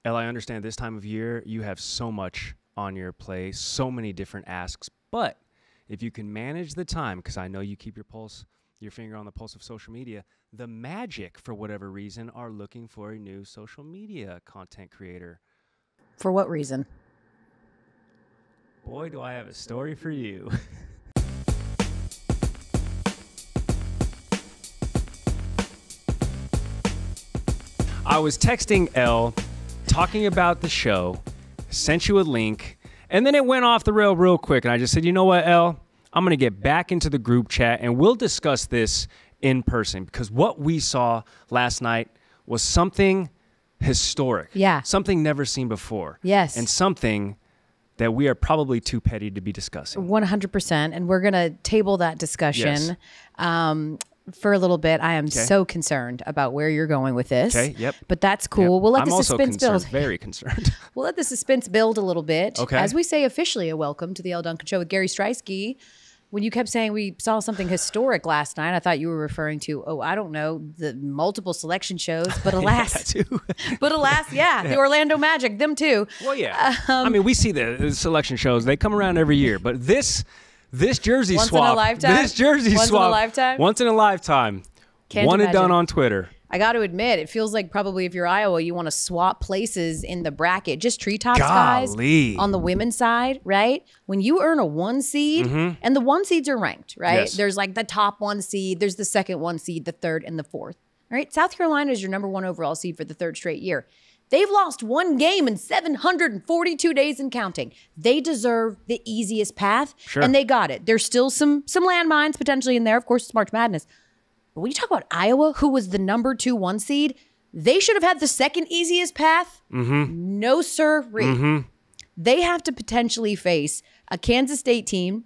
Elle, I understand this time of year you have so much on your plate, so many different asks, but if you can manage the time, because I know you keep your finger on the pulse of social media, the Magic, for whatever reason, are looking for a new social media content creator. For what reason? Boy, do I have a story for you. I was texting Elle, talking about the show, sent you a link, and then it went off the rail real quick. And I just said, you know what, Elle? I'm going to get back into the group chat, and we'll discuss this in person. Because what we saw last night was something historic. Yeah. Something never seen before. Yes. And something that we are probably too petty to be discussing. 100%. And we're going to table that discussion. Yes. For a little bit. I am so concerned about where you're going with this. Okay, yep. But that's cool. Yep. We'll let I'm the suspense also build. very concerned. We'll let the suspense build a little bit. Okay. As we say officially, a welcome to the Elle Duncan Show with Gary Striewski. When you kept saying we saw something historic last night, I thought you were referring to, I don't know, the multiple selection shows. But alas, the Orlando Magic, them too. Well, yeah. I mean, we see the selection shows. They come around every year. But this jersey Once swap. in a lifetime? This jersey Once swap. in a lifetime? Once in a lifetime. Can't One and imagine. done on Twitter. I got to admit, it feels like probably if you're Iowa, you want to swap places in the bracket. Just treetops, guys, on the women's side, right? When you earn a 1 seed, and the 1 seeds are ranked, right? Yes. There's like the top 1 seed, there's the second 1 seed, the third, and the fourth, right? South Carolina is your number 1 overall seed for the 3rd straight year. They've lost 1 game in 742 days and counting. They deserve the easiest path, and they got it. There's still some landmines potentially in there. Of course, it's March Madness. But when you talk about Iowa, who was the number 2 1 seed, they should have had the second easiest path. No, sir. They have to potentially face a Kansas State team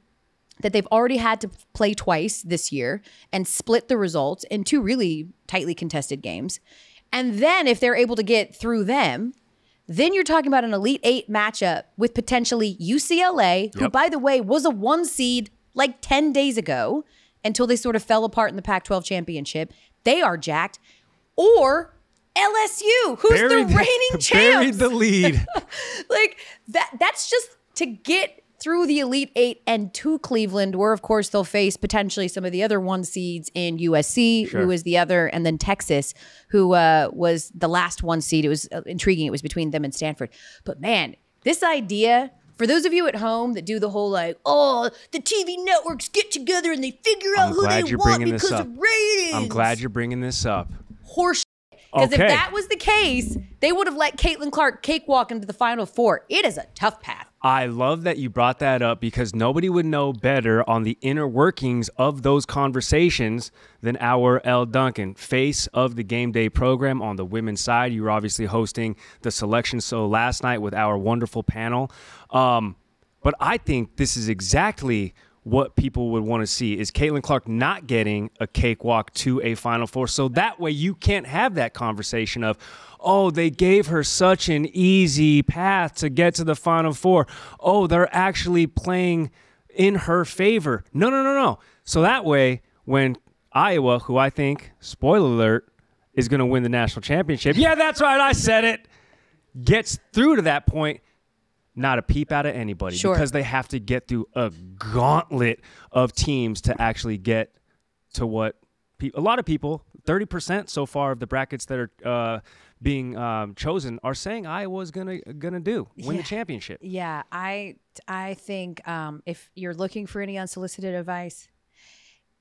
that they've already had to play twice this year and split the results in 2 really tightly contested games. And then if they're able to get through them, then you're talking about an Elite 8 matchup with potentially UCLA, who, by the way, was a 1 seed like 10 days ago, until they sort of fell apart in the Pac-12 championship. They are jacked. Or LSU, who's the reigning champs. Buried the lead. Like, that's just to get through the Elite 8 and to Cleveland, where, of course, they'll face potentially some of the other 1 seeds in USC, who is the other, and then Texas, who was the last 1 seed. It was intriguing. It was between them and Stanford. But, man, this idea... For those of you at home that do the whole the TV networks get together and they figure out who they want because of ratings. I'm glad you're bringing this up. Horse. Because if that was the case, they would have let Caitlin Clark cakewalk into the Final Four. It is a tough path. I love that you brought that up because nobody would know better on the inner workings of those conversations than our Elle Duncan, face of the game day program on the women's side. You were obviously hosting the selection show last night with our wonderful panel. But I think this is exactly what people would want to see is Caitlin Clark not getting a cakewalk to a Final Four. So that way you can't have that conversation of, oh, they gave her such an easy path to get to the Final Four. Oh, they're actually playing in her favor. No. So that way, when Iowa, who I think, spoiler alert, is going to win the national championship. Yeah, that's right, I said it. Gets through to that point, not a peep out of anybody because they have to get through a gauntlet of teams to actually get to what a lot of people, 30% so far of the brackets that are being chosen are saying Iowa's gonna do, win the championship. Yeah, I think if you're looking for any unsolicited advice,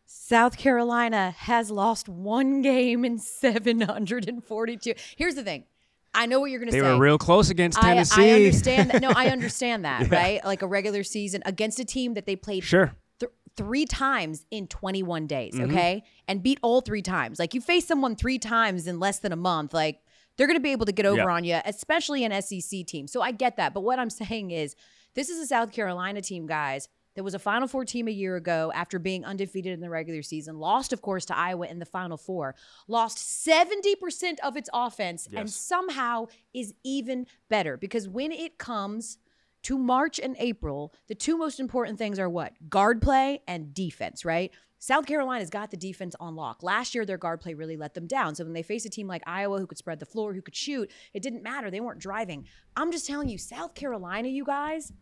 South Carolina has lost 1 game in 742. Here's the thing. I know what you're going to say. They were real close against Tennessee. I understand that. No, I understand that, right? Like a regular season against a team that they played 3 times in 21 days, okay? And beat all 3 times. Like, you face someone 3 times in less than a month, like, they're going to be able to get over on you, especially an SEC team. So I get that. But what I'm saying is, this is a South Carolina team, guys, that was a Final Four team a year ago after being undefeated in the regular season. Lost, of course, to Iowa in the Final Four. Lost 70% of its offense and somehow is even better. Because when it comes to March and April, the 2 most important things are what? Guard play and defense, right? South Carolina's got the defense on lock. Last year, their guard play really let them down. So when they face a team like Iowa who could spread the floor, who could shoot, it didn't matter. They weren't driving. I'm just telling you, South Carolina, you guys,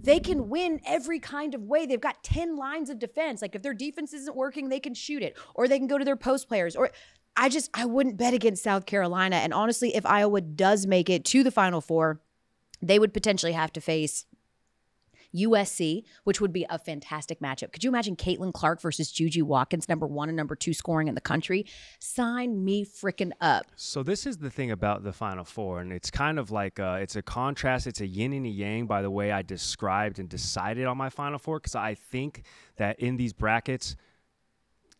they can win every kind of way. They've got 10 lines of defense. Like if their defense isn't working, they can shoot it, or they can go to their post players. Or I wouldn't bet against South Carolina. And honestly, if Iowa does make it to the Final Four, they would potentially have to face USC, which would be a fantastic matchup. Could you imagine Caitlin Clark versus Juju Watkins, number 1 and number 2 scoring in the country? Sign me freaking up. So this is the thing about the Final Four, and it's kind of like it's a contrast. It's a yin and a yang by the way I described and decided on my Final Four, because I think that in these brackets,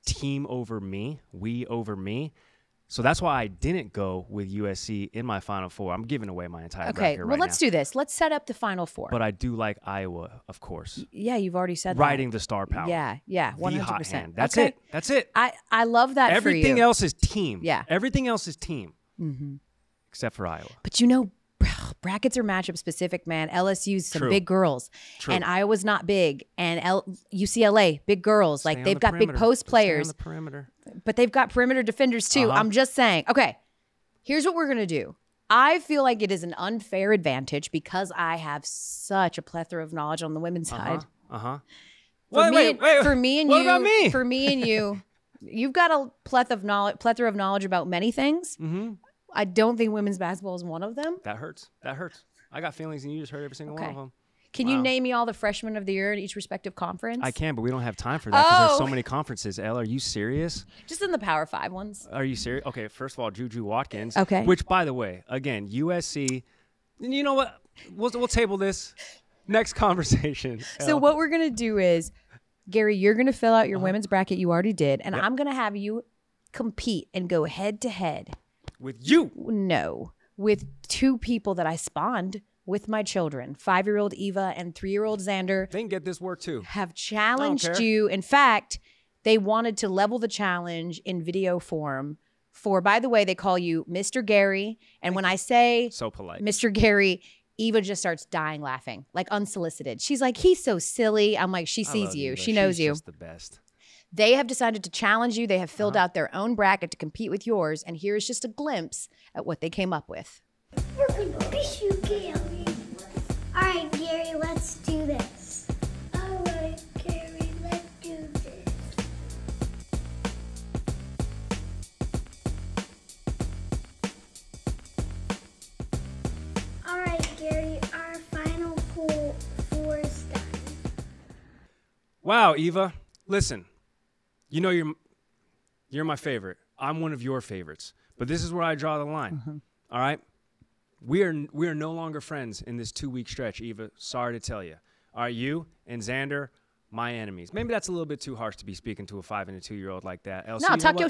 team over me, we over me. So that's why I didn't go with USC in my Final Four. I'm giving away my entire bracket right now. Well, let's do this. Let's set up the Final Four. But I do like Iowa, of course. Yeah, you've already said Riding that. the star power. Yeah, 100%. The hot hand. That's it. That's it. I love that for you. Everything else is team. Yeah. Everything else is team. Mm-hmm. Except for Iowa. But brackets are matchup specific, man. LSU's some big girls. True. And Iowa's not big. And UCLA, big girls. Like they've got big post players. Stay on the perimeter. But they've got perimeter defenders too. I'm just saying. Okay, here's what we're going to do. I feel like it is an unfair advantage because I have such a plethora of knowledge on the women's side. For me and what about me? For me and you, you've got a plethora of knowledge about many things. Mm-hmm. I don't think women's basketball is one of them. That hurts. That hurts. I got feelings, and you just heard every single one of them. Can you name me all the freshmen of the year in each respective conference? I can, but we don't have time for that because there's so many conferences. Elle, are you serious? Just in the Power 5 ones. Are you serious? Okay, first of all, Juju Watkins. Okay. Which, by the way, again, USC. You know what? We'll table this. Next conversation. So what we're going to do is, Gary, you're going to fill out your women's bracket. You already did. And I'm going to have you compete and go head to head. With you? No. With 2 people that I spawned with my children. 5-year-old Eva and 3-year-old Xander. They can get this work too. Have challenged you. In fact, they wanted to level the challenge in video form for, by the way, they call you Mr. Gary. And when I say so polite, Mr. Gary, Eva just starts dying laughing, like unsolicited. She's like, he's so silly. I'm like, she sees you. She knows you. She's just the best. They have decided to challenge you. They have filled out their own bracket to compete with yours. And here's just a glimpse at what they came up with. We're going to beat you, Gary. All right, Gary, let's do this. All right, Gary, let's do this. All right, Gary, our Final Four is done. Wow, Eva. Listen. You know you're my favorite. I'm one of your favorites. But this is where I draw the line. All right? We are no longer friends in this 2-week stretch, Eva. Sorry to tell you. All right, you and Xander, my enemies. Maybe that's a little bit too harsh to be speaking to a 5 and a 2-year-old like that. No, talk your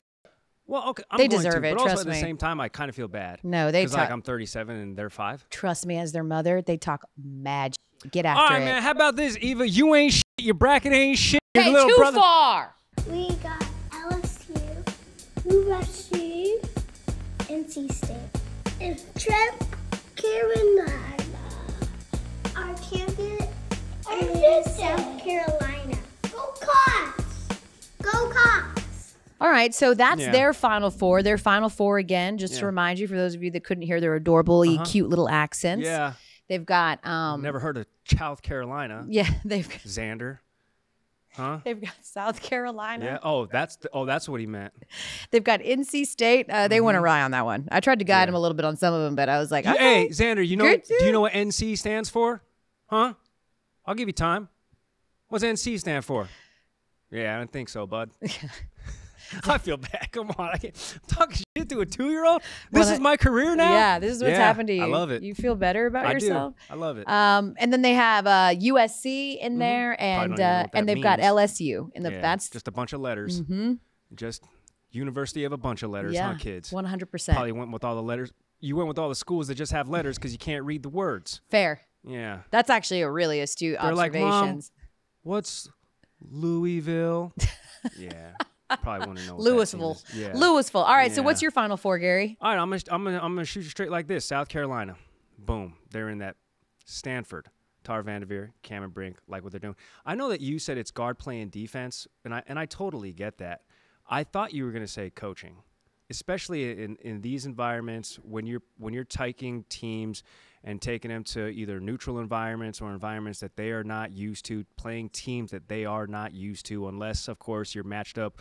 Well, okay, they deserve it. But also trust at the me. same time, I kind of feel bad. No, they talk. Like I'm 37 and they're 5. Trust me, as their mother, they talk mad. Get after All right, it. man. How about this, Eva? You ain't shit. Your bracket ain't shit. Your Hey, little too brother. far. We got LSU, USC, NC State, and Trent Carolina. Our champion is South Carolina. Go Cox! Go Cox! All right, so that's their Final Four. Their Final Four, again, just to remind you, for those of you that couldn't hear their adorably cute little accents. Yeah. They've got... Never heard of South Carolina. Yeah, they've got... Xander. Huh? They've got South Carolina. Yeah. Oh, that's what he meant. They've got NC State. They went awry on that one. I tried to guide him a little bit on some of them, but I was like, okay. Hey, Xander, do you know what NC stands for? Huh? I'll give you time. What's NC stand for? Yeah, I don't think so, bud. I feel bad. Come on. I'm talking shit to a 2-year-old? This is my career now? Yeah, this is what's happened to you. I love it. You feel better about yourself? I love it. And then they have USC in there, and they've got LSU. That's just a bunch of letters. Just University of a bunch of letters, huh, kids? 100%. Probably went with all the letters. You went with all the schools that just have letters because you can't read the words. Fair. Yeah. That's actually a really astute They're observations. Like, Mom, what's Louisville? Yeah. Probably want to know. Louisville. Yeah. Louisville. All right. So what's your Final Four, Gary? All right. I'm gonna shoot you straight like this. South Carolina. Boom. They're in that Stanford. Tar Vanderveer, Cameron Brink, like what they're doing. I know that you said it's guard play and defense, and I totally get that. I thought you were going to say coaching, especially in these environments when you're taking teams and taking them to either neutral environments or environments that they are not used to, playing teams that they are not used to, unless, of course, you're matched up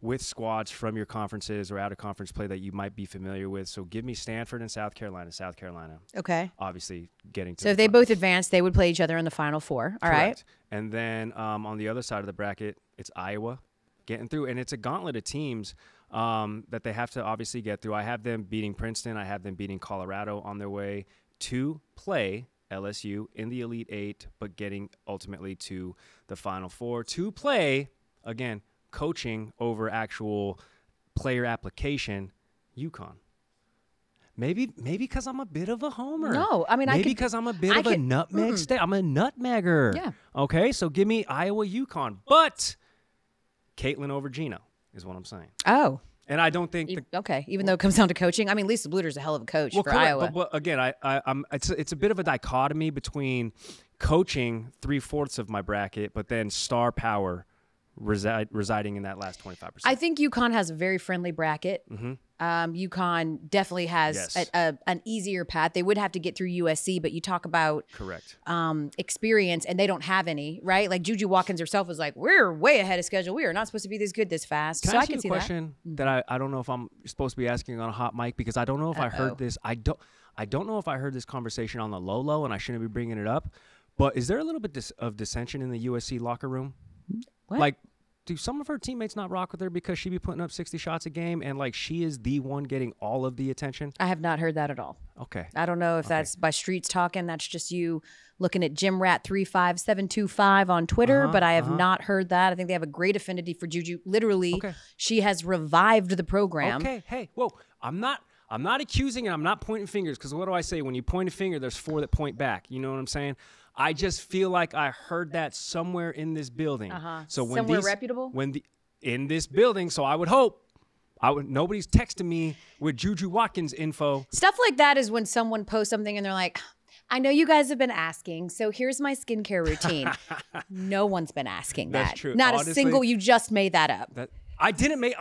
with squads from your conferences or out-of-conference play that you might be familiar with. So give me Stanford and South Carolina. South Carolina. Okay. Obviously getting to So if they both advance, they would play each other in the Final Four. All right. Correct. And then on the other side of the bracket, it's Iowa getting through. And it's a gauntlet of teams that they have to obviously get through. I have them beating Princeton. I have them beating Colorado on their way to play LSU in the Elite Eight, but getting ultimately to the Final Four to play, again, coaching over actual player application, UConn. Maybe because I'm a bit of a homer. No, I mean, maybe because I'm a bit of a nutmeg state. I'm a nutmegger. Yeah. Okay, so give me Iowa, UConn, but Caitlin over Gino is what I'm saying. Oh. And I don't think even though it comes down to coaching, I mean, Lisa Bluter's a hell of a coach for Iowa. But again, it's a bit of a dichotomy between coaching 3/4 of my bracket, but then star power residing in that last 25%. I think UConn has a very friendly bracket. Mm-hmm. UConn definitely has an easier path. They would have to get through USC, but you talk about experience, and they don't have any, right? Like Juju Watkins herself was like, we're way ahead of schedule. We are not supposed to be this good this fast. Can I ask you a question that I don't know if I'm supposed to be asking on a hot mic, because I don't know if I heard this. I don't know if I heard this conversation on the low, and I shouldn't be bringing it up. But is there a little bit of dissension in the USC locker room? What? Like, do some of her teammates not rock with her because she be putting up 60 shots a game and, like, she is the one getting all of the attention? I have not heard that at all. Okay. I don't know if that's by streets talking. That's just you looking at GymRat35725 on Twitter, but I have not heard that. I think they have a great affinity for Juju. Literally, she has revived the program. Okay. Hey, whoa. I'm not accusing and I'm not pointing fingers, because what do I say? When you point a finger, there's 4 that point back. You know what I'm saying? I just feel like I heard that somewhere in this building. So when somewhere reputable? In this building, so I would hope nobody's texting me with Juju Watkins info. Stuff like that is when someone posts something and they're like, I know you guys have been asking, so here's my skincare routine. No one's been asking that. That's true. Not Honestly, a single, you just made that up. I didn't make...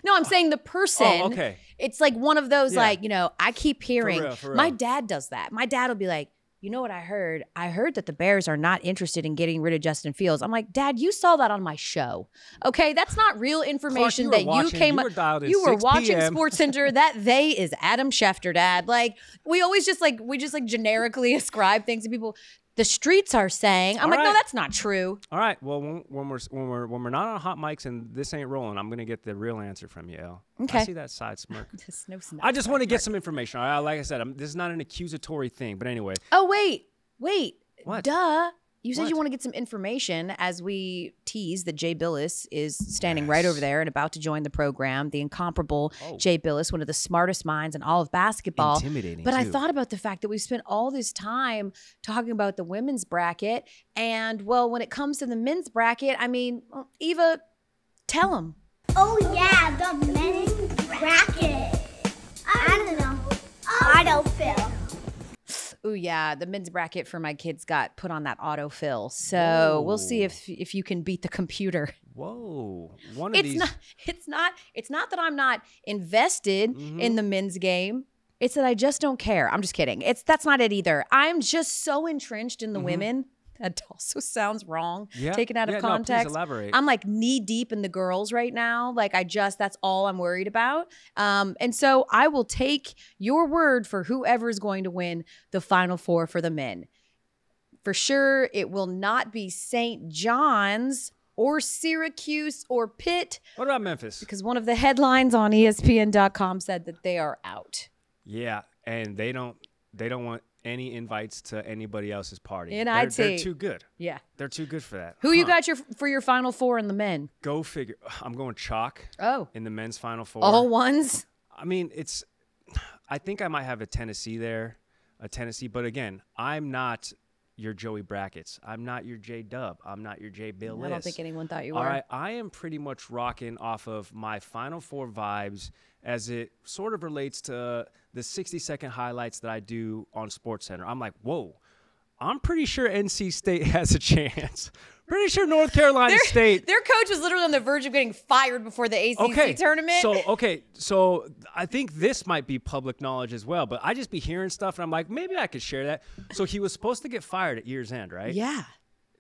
No, I'm saying the person. Oh, okay. It's like one of those, like, you know, I keep hearing. For real. My dad does that. My dad will be like, you know what I heard? I heard that the Bears are not interested in getting rid of Justin Fields. I'm like, Dad, you saw that on my show. Okay, that's not real information. Clark, you were watching SportsCenter. That they is Adam Schefter, Dad. Like, we just generically ascribe things to people. The streets are saying. I'm like, no, that's not true. All right. Well, when we're not on hot mics and this ain't rolling, I'm gonna get the real answer from you, Elle. Okay. I see that side smirk. No I just want to get some information. All right. Like I said, this is not an accusatory thing, but anyway. Oh wait. What? Duh. You said you want to get some information as we tease that Jay Bilas is standing right over there and about to join the program. The incomparable Jay Bilas, one of the smartest minds in all of basketball. Intimidating, But too. I thought about the fact that we've spent all this time talking about the women's bracket. And, well, when it comes to the men's bracket, I mean, Eva, tell them. Oh, yeah, the men's bracket. I don't know. Autofill. Ooh, yeah, the men's bracket for my kids got put on that autofill. So we'll see if you can beat the computer. Whoa. It's not that I'm not invested in the men's game. It's that I just don't care. I'm just kidding. That's not it either. I'm just so entrenched in the women. That also sounds wrong. Taken out of context. No, please elaborate. I'm like knee deep in the girls right now. Like that's all I'm worried about. And so I will take your word for whoever is going to win the Final Four for the men. For sure, it will not be St. John's or Syracuse or Pitt. What about Memphis? Because one of the headlines on ESPN.com said that they are out. Yeah, and they don't want any invites to anybody else's party. And they're too good. Yeah. They're too good for that. Who you got for your Final Four in the men? Go figure. I'm going chalk. In the men's Final Four. All ones? I mean, I think I might have a Tennessee, but again, I'm not your Joey Brackets. I'm not your J Dub. I'm not your Jay Bilas. I don't think anyone thought you were. All right, I am pretty much rocking off of my Final Four vibes as it sort of relates to the 60-second highlights that I do on SportsCenter. I'm like, whoa, I'm pretty sure NC State has a chance. Pretty sure North Carolina State. Their coach was literally on the verge of getting fired before the ACC tournament. So I think this might be public knowledge as well, but I just be hearing stuff and I'm like, maybe I could share that. So he was supposed to get fired at year's end, right? Yeah.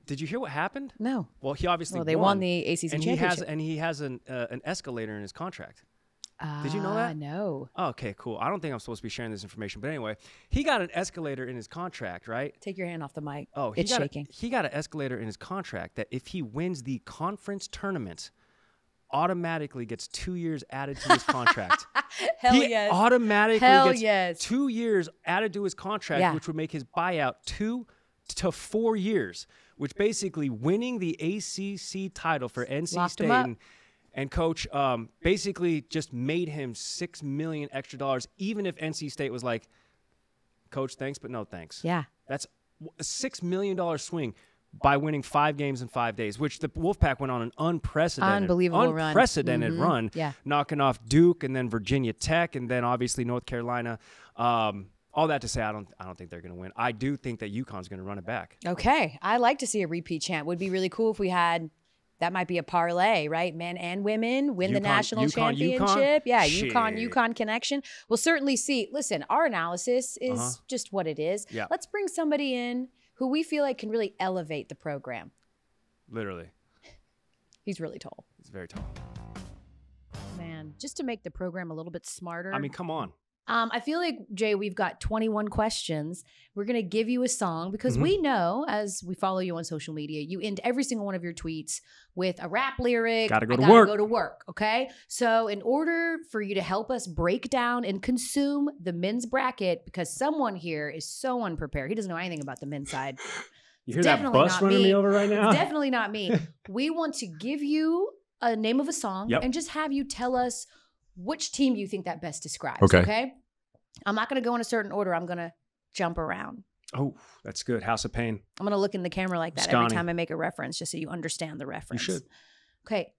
Did you hear what happened? No. Well, he obviously they won the ACC championship. He has an escalator in his contract. Did you know that? No. Oh, okay, cool. I don't think I'm supposed to be sharing this information, but anyway, he got an escalator in his contract, right? Take your hand off the mic. Oh, it's shaking. He got an escalator in his contract that if he wins the conference tournament, automatically gets 2 years added to his contract. Yes. Automatically gets 2 years added to his contract, which would make his buyout 2 to 4 years, which basically winning the ACC title for NC State and coach basically just made him $6 million extra, even if NC State was like, coach, thanks, but no thanks. Yeah. That's a $6 million swing by winning 5 games in 5 days, which the Wolfpack went on an unprecedented run, knocking off Duke and then Virginia Tech and then obviously North Carolina. All that to say, I don't think they're going to win. I do think that UConn's going to run it back. Okay. I like to see a repeat champ. Would be really cool if we had, that might be a parlay, right? Men and women win the national championship. Yeah, UConn connection. We'll certainly see. Listen, our analysis is just what it is. Yeah. Let's bring somebody in who we feel like can really elevate the program. Literally. He's really tall. He's very tall. Man, just to make the program a little bit smarter. I mean, come on. I feel like, Jay, we've got 21 questions. We're going to give you a song because we know, as we follow you on social media, you end every single one of your tweets with a rap lyric. Gotta go to work. Okay? So in order for you to help us break down and consume the men's bracket, because someone here is so unprepared. He doesn't know anything about the men's side. You hear that bus running me over right now? It's definitely not me. We want to give you a name of a song and just have you tell us which team you think that best describes. Okay? I'm not going to go in a certain order. I'm going to jump around. Oh, that's good. House of Pain. I'm going to look in the camera like that every time I make a reference, just so you understand the reference. You should. Okay.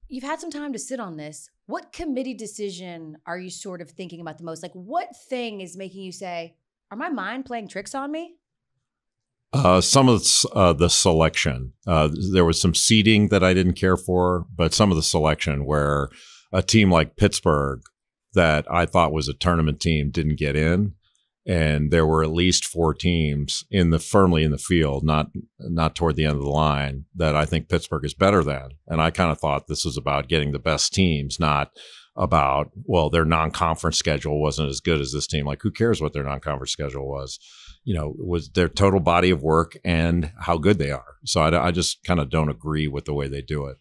You've had some time to sit on this. What committee decision are you sort of thinking about the most? Like, what thing is making you say, are my mind playing tricks on me? Some of the selection. There was some seeding that I didn't care for, but some of the selection where a team like Pittsburgh that I thought was a tournament team didn't get in, and there were at least 4 teams firmly in the field, not toward the end of the line, that I think Pittsburgh is better than. And I kind of thought this was about getting the best teams, not about, well, their non-conference schedule wasn't as good as this team. Like, who cares what their non-conference schedule was? You know, it was their total body of work and how good they are. So I just kind of don't agree with the way they do it.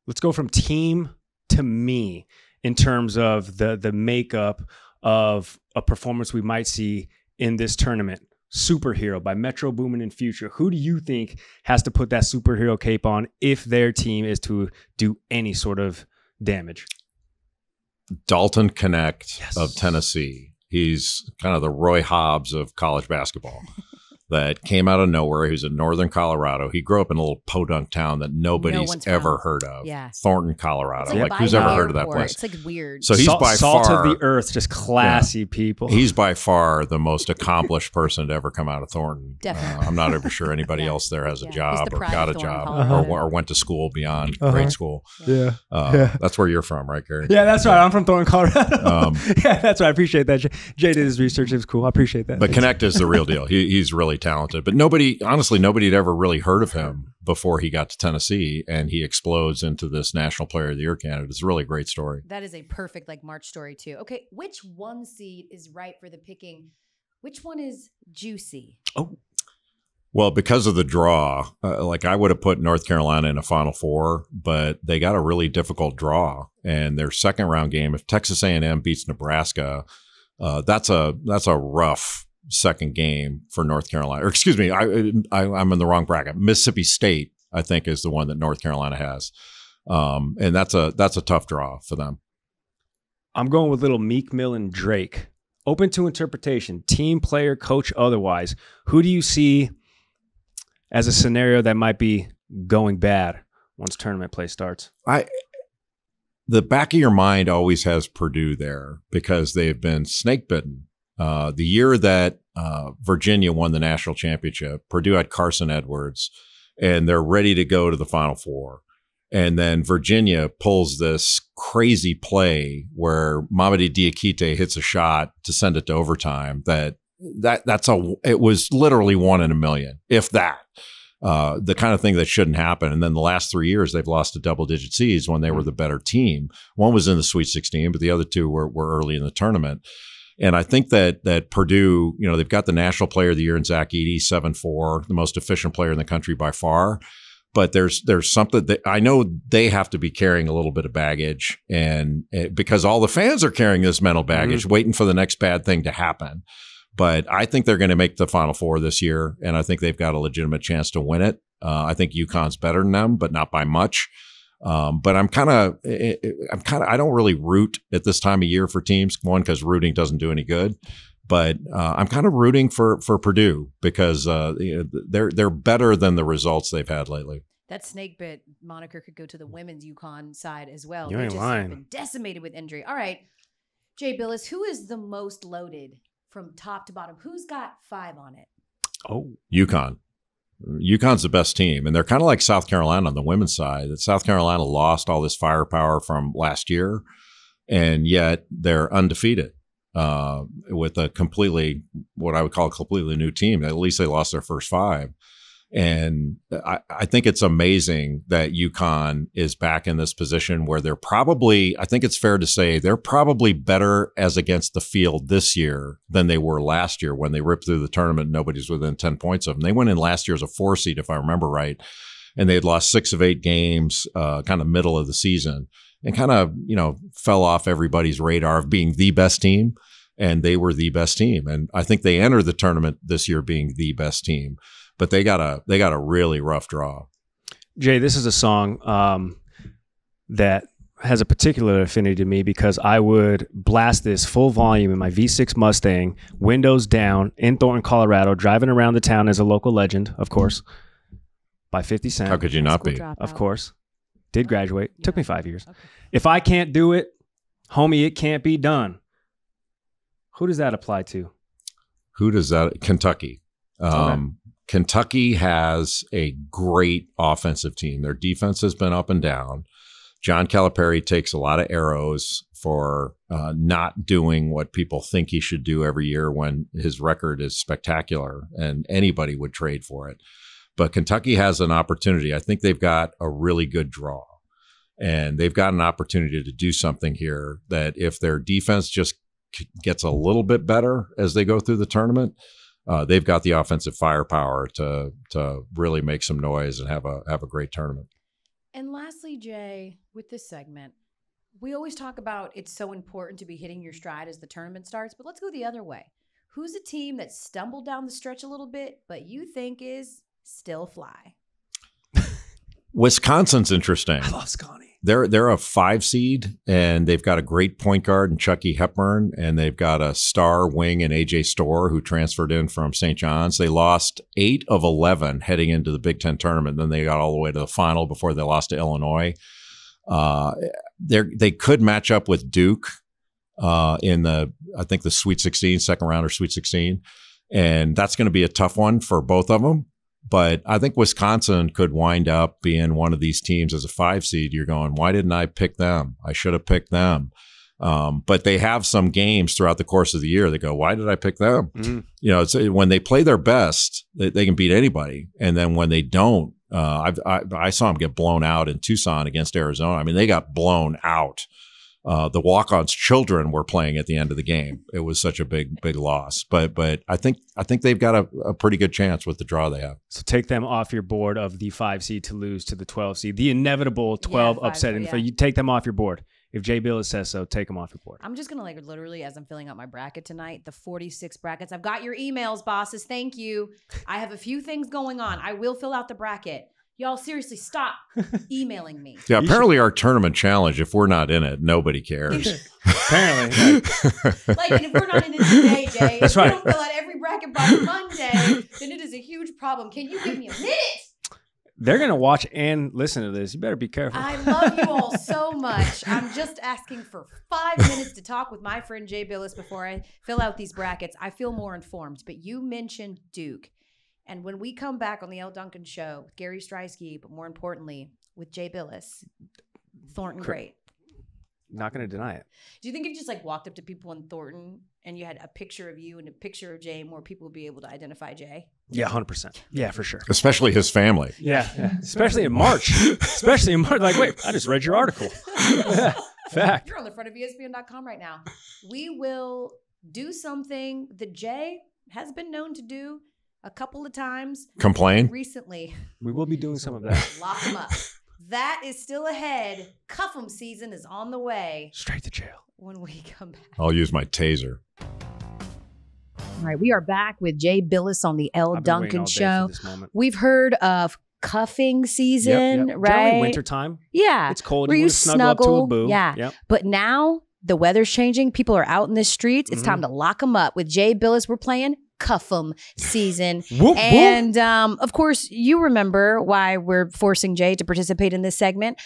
Let's go from team to me in terms of the makeup of a performance we might see in this tournament. Superhero by Metro Boomin and Future. Who do you think has to put that superhero cape on if their team is to do any sort of damage? Dalton Connect of Tennessee. He's kind of the Roy Hobbs of college basketball. That came out of nowhere. He was in northern Colorado. He grew up in a little podunk town that nobody's ever heard of. Yeah. Thornton, Colorado. Like who's ever heard of that place? It's like weird. So he's by salt far of the earth, just classy people. He's by far the most accomplished person to ever come out of Thornton. Definitely. I'm not ever sure anybody else there has a job or got a job or went to school beyond grade school. Yeah. That's where you're from, right, Gary? Yeah, that's right. I'm from Thornton, Colorado. Yeah, that's right. I appreciate that. Jay did his research. It was cool. I appreciate that. But Connect is the real deal. He's really talented. But honestly, nobody had ever really heard of him before he got to Tennessee, and he explodes into this National Player of the Year candidate. It's a really great story. That is a perfect March story too. Okay, which 1 seed is ripe for the picking? Which one is juicy? Oh, well, because of the draw, I would have put North Carolina in a Final Four, but they got a really difficult draw, and their second round game, if Texas A&M beats Nebraska, that's a rough second game for North Carolina. Or excuse me, I'm in the wrong bracket. Mississippi State, I think, is the one that North Carolina has, and that's a tough draw for them. I'm going with little Meek Mill and Drake. Open to interpretation, team, player, coach, otherwise. Who do you see as a scenario that might be going bad once tournament play starts? The back of your mind always has Purdue there because they've been snake bitten. The year that Virginia won the national championship. Purdue had Carson Edwards, and they're ready to go to the Final Four. And then Virginia pulls this crazy play where Mamadi Diakite hits a shot to send it to overtime. It was literally 1 in a million, if that. The kind of thing that shouldn't happen. And then the last 3 years, they've lost to double-digit seeds when they were the better team. One was in the Sweet 16, but the other two were early in the tournament. And I think that Purdue, they've got the National Player of the Year in Zach Edey, 7'4", the most efficient player in the country by far. But there's something that I know they have to be carrying a little bit of baggage, and because all the fans are carrying this mental baggage, waiting for the next bad thing to happen. But I think they're going to make the Final Four this year, and I think they've got a legitimate chance to win it. I think UConn's better than them, but not by much. But I don't really root at this time of year for teams. One, because rooting doesn't do any good. But I'm kind of rooting for Purdue because they're better than the results they've had lately. That snake bit moniker could go to the women's UConn side as well. You ain't lying. Been decimated with injury. All right, Jay Bilas, who is the most loaded from top to bottom? Who's got 5 on it? Oh, UConn. UConn's the best team, and they're kind of like South Carolina on the women's side. South Carolina lost all this firepower from last year, and yet they're undefeated. With what I would call a completely new team. At least they lost their first 5. And I think it's amazing that UConn is back in this position where I think it's fair to say they're probably better as against the field this year than they were last year when they ripped through the tournament and nobody's within 10 points of them. They went in last year as a 4 seed, if I remember right, and they had lost 6 of 8 games kind of middle of the season and kind of, fell off everybody's radar of being the best team. And they were the best team. And I think they entered the tournament this year being the best team. But they got a really rough draw. Jay, this is a song that has a particular affinity to me because I would blast this full volume in my V6 Mustang, windows down, in Thornton, Colorado, driving around the town as a local legend, of course, by 50 Cent. How could you not be? Of course. Did graduate. Took me 5 years. Okay. If I can't do it, homie, it can't be done. Who does that apply to? Kentucky. Okay. Kentucky has a great offensive team. Their defense has been up and down. John Calipari takes a lot of arrows for not doing what people think he should do every year when his record is spectacular and anybody would trade for it. But Kentucky has an opportunity. I think they've got a really good draw. And they've got an opportunity to do something here that if their defense just gets a little bit better as they go through the tournament, they've got the offensive firepower to really make some noise and have a great tournament. And lastly, Jay, with this segment, we always talk about it's so important to be hitting your stride as the tournament starts, but let's go the other way. Who's a team that stumbled down the stretch a little bit, but you think is still fly? Wisconsin's interesting. I love Scotty. They're a 5 seed, and they've got a great point guard in Chucky Hepburn, and they've got a star wing in AJ Storr who transferred in from St. John's. They lost 8 of 11 heading into the Big Ten tournament. Then they got all the way to the final before they lost to Illinois. They could match up with Duke in the Sweet 16, second round or Sweet 16, and that's going to be a tough one for both of them. But I think Wisconsin could wind up being one of these teams as a 5 seed. You're going, why didn't I pick them? I should have picked them. But they have some games throughout the course of the year that go, why did I pick them? Mm-hmm. It's when they play their best, they can beat anybody. And then when they don't, I saw them get blown out in Tucson against Arizona. I mean, they got blown out. The walk-ons' children were playing at the end of the game. It was such a big loss. But I think they've got a pretty good chance with the draw they have. So take them off your board of the 5 seed to lose to the 12 seed. The inevitable 12 upset. So you take them off your board. If Jay Bilas says so, take them off your board. I'm just going to literally, as I'm filling out my bracket tonight, the 46 brackets. I've got your emails, bosses. Thank you. I have a few things going on. I will fill out the bracket. Y'all seriously stop emailing me. Yeah, apparently our tournament challenge, if we're not in it, nobody cares. Apparently. And if we're not in it today, Jay, that's right. If you don't fill out every bracket by Monday, then it is a huge problem. Can you give me a minute? They're going to watch and listen to this. You better be careful. I love you all so much. I'm just asking for 5 minutes to talk with my friend Jay Bilas before I fill out these brackets. I feel more informed, but you mentioned Duke. And when we come back on the Elle Duncan Show with Gary Striewski, but more importantly, with Jay Bilas, Thornton great. Not going to deny it. Do you think if you just like walked up to people in Thornton and you had a picture of you and a picture of Jay, more people would be able to identify Jay? Yeah, 100%. Yeah, for sure. Especially his family. Yeah. Especially in March. Especially in March. Like, wait, I just read your article. Fact. You're on the front of ESPN.com right now. We will do something that Jay has been known to do a couple of times. Complain? Recently. We will be doing some of that. Lock him up. That is still ahead. Cuff 'em season is on the way. Straight to jail. When we come back. I'll use my taser. All right, we are back with Jay Bilas on the Elle Duncan Show. We've heard of cuffing season, right? Generally wintertime. Yeah. It's cold. Where you snuggle up to a boo. Yeah. Yep. But now the weather's changing. People are out in the streets. It's time to lock them up. With Jay Bilas, we're playing Cuff 'em season. Whoop, and of course, you remember why we're forcing Jay to participate in this segment.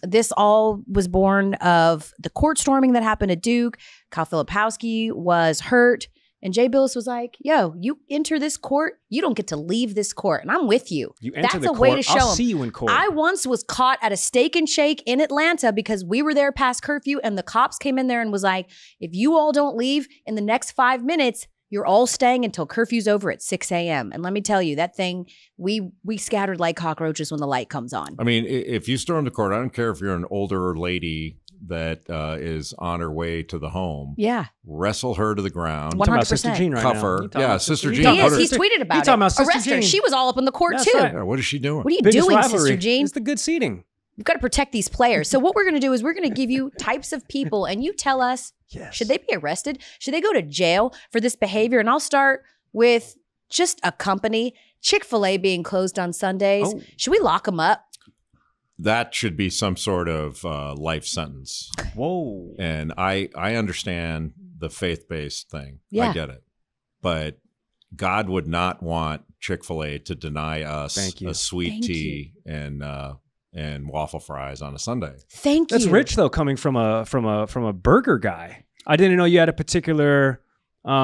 This all was born of the court storming that happened at Duke. Kyle Filipowski was hurt. And Jay Bilas was like, yo, you enter this court, you don't get to leave this court. And I'm with you. You enter That's the a way court, to show I'll him. see you in court. I once was caught at a Steak and Shake in Atlanta because we were there past curfew and the cops came in there and was like, if you all don't leave in the next 5 minutes, you're all staying until curfew's over at 6 a.m. And let me tell you, that thing, we scattered like cockroaches when the light comes on. I mean, if you storm the court, I don't care if you're an older lady that is on her way to the home. Yeah. Wrestle her to the ground. 100%. Talking about Sister Jean right Cuff now. her. Yeah, Sister Jean. He is. He's tweeted about it. talking about Sister Arrest her. Jean. She was all up in the court That's too. right. Yeah, what is she doing? What are you Biggest doing, rivalry. Sister Jean? It's the good seating. We've got to protect these players. So what we're going to do is we're going to give you types of people and you tell us, should they be arrested? Should they go to jail for this behavior? And I'll start with just a company. Chick-fil-A being closed on Sundays. Oh. Should we lock them up? That should be some sort of life sentence. Whoa. And I understand the faith-based thing. Yeah. I get it. But God would not want Chick-fil-A to deny us a sweet tea and waffle fries on a Sunday. Thank you. That's rich though, coming from a burger guy. I didn't know you had a particular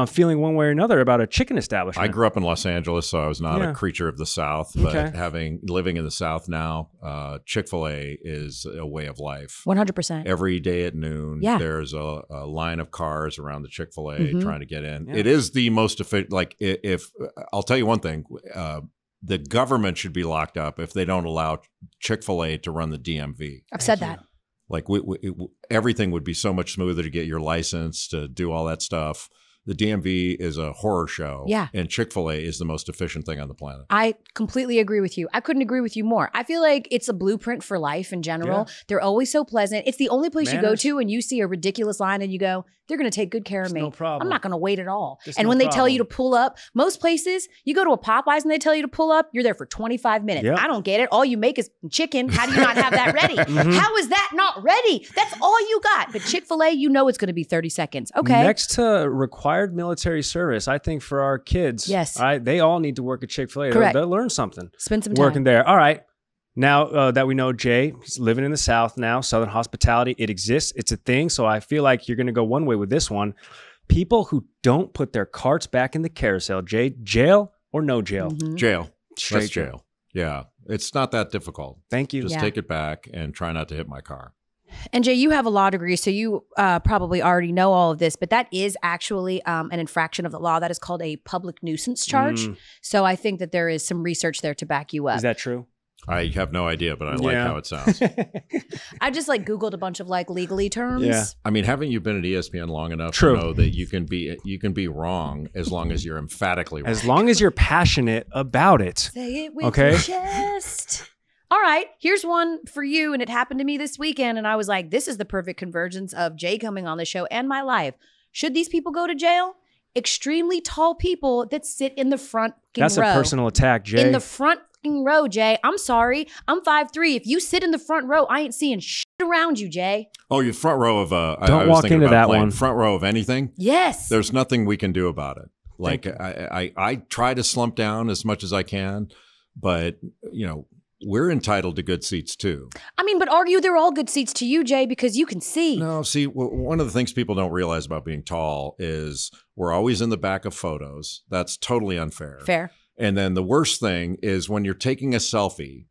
feeling one way or another about a chicken establishment. I grew up in Los Angeles, so I was not a creature of the South. But living in the South now, Chick-fil-A is a way of life. 100%. Every day at noon, there's a line of cars around the Chick-fil-A trying to get in. Yeah. It is the most efficient. Like, if I'll tell you one thing, the government should be locked up if they don't allow Chick-fil-A to run the DMV. I've said that. Like, everything would be so much smoother to get your license, to do all that stuff. The DMV is a horror show. Yeah. And Chick-fil-A is the most efficient thing on the planet. I completely agree with you. I couldn't agree with you more. I feel like it's a blueprint for life in general. Yeah. They're always so pleasant. It's the only place you go to and you see a ridiculous line and you go, they're going to take good care of me. No problem. I'm not going to wait at all. There's and no when they problem. tell you to pull up, most places, you go to a Popeyes and they tell you to pull up, you're there for 25 minutes. Yep. I don't get it. All you make is chicken. How do you not have that ready? How is that not ready? That's all you got. But Chick-fil-A, you know it's going to be 30 seconds. Okay. Next to required military service, I think for our kids, yes, all right, they all need to work at Chick-fil-A. Correct. They'll learn something. Spend some time. Working there. All right. Now that we know Jay, he's living in the South now, Southern hospitality, it exists. It's a thing. So I feel like you're going to go one way with this one. People who don't put their carts back in the carousel, Jay, jail or no jail? Jail. Straight That's jail. Yeah. It's not that difficult. Thank you. Just take it back and try not to hit my car. And Jay, you have a law degree, so you probably already know all of this, but that is actually an infraction of the law. That is called a public nuisance charge. So I think that there is some research there to back you up. Is that true? I have no idea, but I like how it sounds. I just Googled a bunch of legalese terms. Yeah. I mean, haven't you been at ESPN long enough to know that you can be wrong as long as you're emphatically wrong? As long as you're passionate about it. Say it with your chest. All right, here's one for you, and it happened to me this weekend, and I was like, this is the perfect convergence of Jay coming on the show and my life. Should these people go to jail? Extremely tall people that sit in the front row. That's a personal attack, Jay. In the front row, Jay. I'm sorry. I'm 5'3". If you sit in the front row, I ain't seeing shit around you, Jay. Oh, you're front row of Don't walk into that one. Front row of anything? Yes. There's nothing we can do about it. Like I try to slump down as much as I can, but we're entitled to good seats too. I mean, but argue they're all good seats to you, Jay, because you can see. No, see, one of the things people don't realize about being tall is we're always in the back of photos. That's totally unfair. Fair. And then the worst thing is when you're taking a selfie